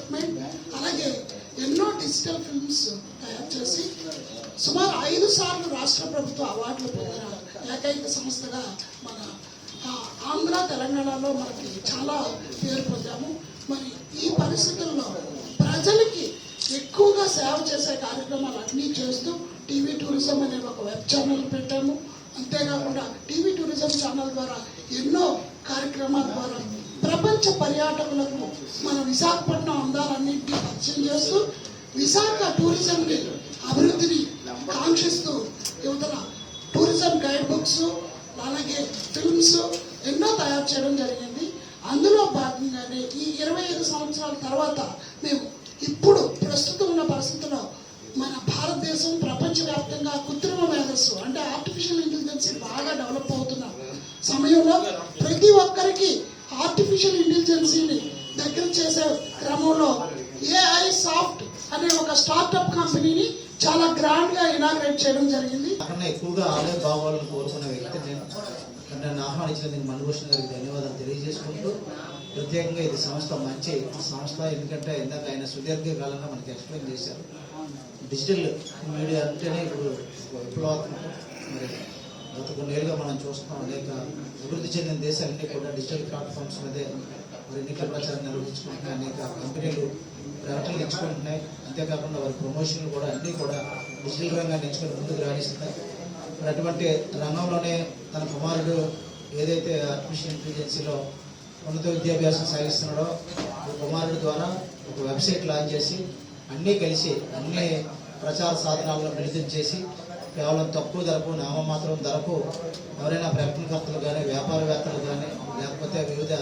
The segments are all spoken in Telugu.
డెవలప్మెంట్, అలాగే ఎన్నో డిజిటల్ ఫిల్మ్స్ తయారు చేసి సుమారు 5 సార్లు రాష్ట్ర ప్రభుత్వ అవార్డులు పొందిన ఏకైక సంస్థగా మన ఆంధ్ర తెలంగాణలో మనకి చాలా పేరు పొందాము. మరి ఈ పరిస్థితుల్లో ప్రజలకి ఎక్కువగా సేవ చేసే కార్యక్రమాలు అన్నీ చేస్తూ టీవీ టూరిజం అనే ఒక వెబ్ ఛానల్ పెట్టాము. అంతేకాకుండా టీవీ టూరిజం ఛానల్ ద్వారా ఎన్నో కార్యక్రమాల ద్వారా ప్రపంచ పర్యాటకులకు మన విశాఖపట్నం అందాలన్నింటినీ పరిచయం చేస్తూ విశాఖ టూరిజంని అభివృద్ధిని కాంక్షిస్తూ యువతల టూరిజం గైడ్ బుక్స్ అలాగే ఫిల్మ్స్ ఎన్నో తయారు చేయడం జరిగింది. అందులో భాగంగానే ఈ 25 సంవత్సరాల తర్వాత మేము ఇప్పుడు ప్రస్తుతం ఉన్న పరిస్థితుల్లో మన భారతదేశం ప్రపంచవ్యాప్తంగా కృత్రిమ మేధస్సు అంటే ఆర్టిఫిషియల్ ఇంటెలిజెన్స్ బాగా డెవలప్ అవుతున్న సమయంలో ప్రతి ఒక్కరికి ఆర్టిఫిషియల్ ఇంటెలిజెన్సీని దగ్గర చేసే క్రమంలో AI సాఫ్ట్ అనే ఒక స్టార్ట్అప్ కంపెనీని చాలా గ్రాండ్ గా ఇనాగ్రేట్ చేయడం జరిగింది. ఎక్కువగా ఆలయ భావాలను కోరుకున్న వ్యక్తి నేను నన్ను ఆహ్వానించినందుకు మణిభూషణ్ గారికి ధన్యవాదాలు తెలియజేసుకుంటూ ప్రత్యేకంగా ఇది సంస్థ మంచి సంస్థ. ఎందుకంటే ఇందాక ఆయన సుదీర్ఘకాలంగా మనకి ఎక్స్ప్లెయిన్ చేశారు. డిజిటల్ మీడియా అంటేనే ఇప్పుడు విప్లవాత్మకం. మరి గత కొన్నేళ్ళుగా మనం చూస్తున్నాం అనేక అభివృద్ధి చెందిన దేశాలన్నీ కూడా డిజిటల్ ప్లాట్ఫామ్స్ మీదే మరి ఎన్నికల ప్రచారం నిర్వహించుకుంటున్నాయి. అనేక కంపెనీలు ప్రకటనలు ఎంచుకుంటున్నాయి. అంతేకాకుండా వారి ప్రమోషన్లు కూడా అన్నీ కూడా డిజిటల్ రంగాన్ని ఎంచుకొని ముందుకు రాణిస్తున్నాయి. మరి అటువంటి రంగంలోనే తన కుమారుడు ఏదైతే ఆర్టిఫిషియల్ ఇంటెలిజెన్సీలో ఉన్నత విద్యాభ్యాసం సాగిస్తున్నాడో కుమారుడు ద్వారా ఒక వెబ్సైట్ లాంచ్ చేసి అన్నీ కలిసి అన్ని ప్రచార సాధనాలను మిళితం చేసి కేవలం తక్కువ ధరకు నామమాత్రం ధరకు ఎవరైనా ప్రకటనకర్తలు కానీ వ్యాపారవేత్తలు కానీ లేకపోతే వివిధ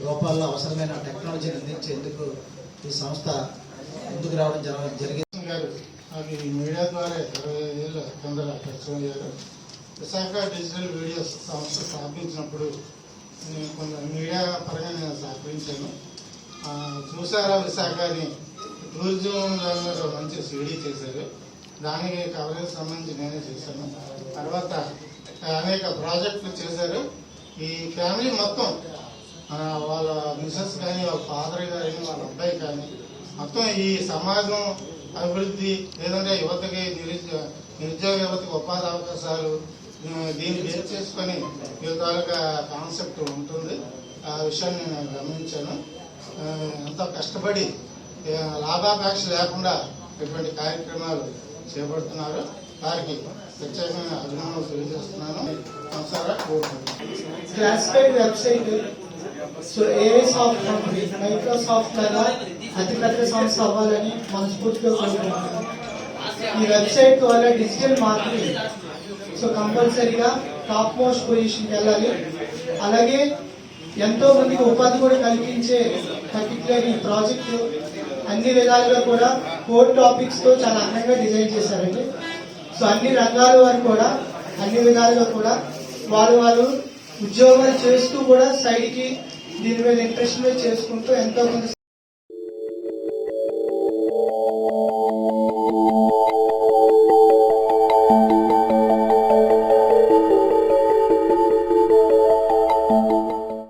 రూపాల్లో అవసరమైన టెక్నాలజీని అందించేందుకు ఈ సంస్థ ముందుకు రావడం జరిగింది. నాకు ఈ మీడియా ద్వారా 25 ఏళ్ళ కింద పరిచయం అయ్యారు. విశాఖ డిజిటల్ వీడియోస్ సంస్థ స్థాపించినప్పుడు కొంత మీడియా పరంగా నేను సహకరించాను. చూసారా విశాఖని టూరిజం రంగంలో మంచి సీడీ చేశారు. దానికి కవరేజ్ సంబంధించి నేనే చేశాను. తర్వాత అనేక ప్రాజెక్టులు చేశారు. ఈ ఫ్యామిలీ మొత్తం వాళ్ళ మిసెస్ కానీ వాళ్ళ ఫాదర్ కానీ వాళ్ళ అబ్బాయి కానీ మొత్తం ఈ సమాజం అభివృద్ధి లేదంటే యువతకి నిరుద్యోగ యువతకి ఉపాధి అవకాశాలు దీన్ని బేస్ చేసుకొని ఈ తాలూకా కాన్సెప్ట్ ఉంటుంది. ఆ విషయాన్ని నేను గమనించాను. ఎంతో కష్టపడి లాభాపేక్ష లేకుండా ఇటువంటి కార్యక్రమాలు చేపడుతున్నారు. వారికి ప్రత్యేకమైన అభినందనలు తెలియజేస్తున్నాను. నమస్కారం. Classified website so AI soft company Microsoft లాగా అతిపెద్ద సంస్థ అవ్వాలని మనస్ఫూర్తిగా కోరుకుంటున్నాను. ఈ వెబ్సైట్ వల్ల డిజిటల్ మార్కెటింగ్ సో కంపల్సరీగా టాప్ మోస్ట్ పొజిషన్కి వెళ్ళాలి. అలాగే ఎంతో మందికి ఉపాధి కూడా కల్పించే పర్టికులర్ ఈ ప్రాజెక్టు అన్ని విధాలుగా కూడా కోర్ టాపిక్స్ తో చాలా అందంగా డిజైన్ చేశారండి. సో అన్ని రంగాల వారు కూడా అన్ని విధాలుగా కూడా వాళ్ళు ఉద్యోగాలు చేస్తూ కూడా సైడ్ కి దీని మీద ఇంట్రెస్ట్ చేసుకుంటూ ఎంతో మంది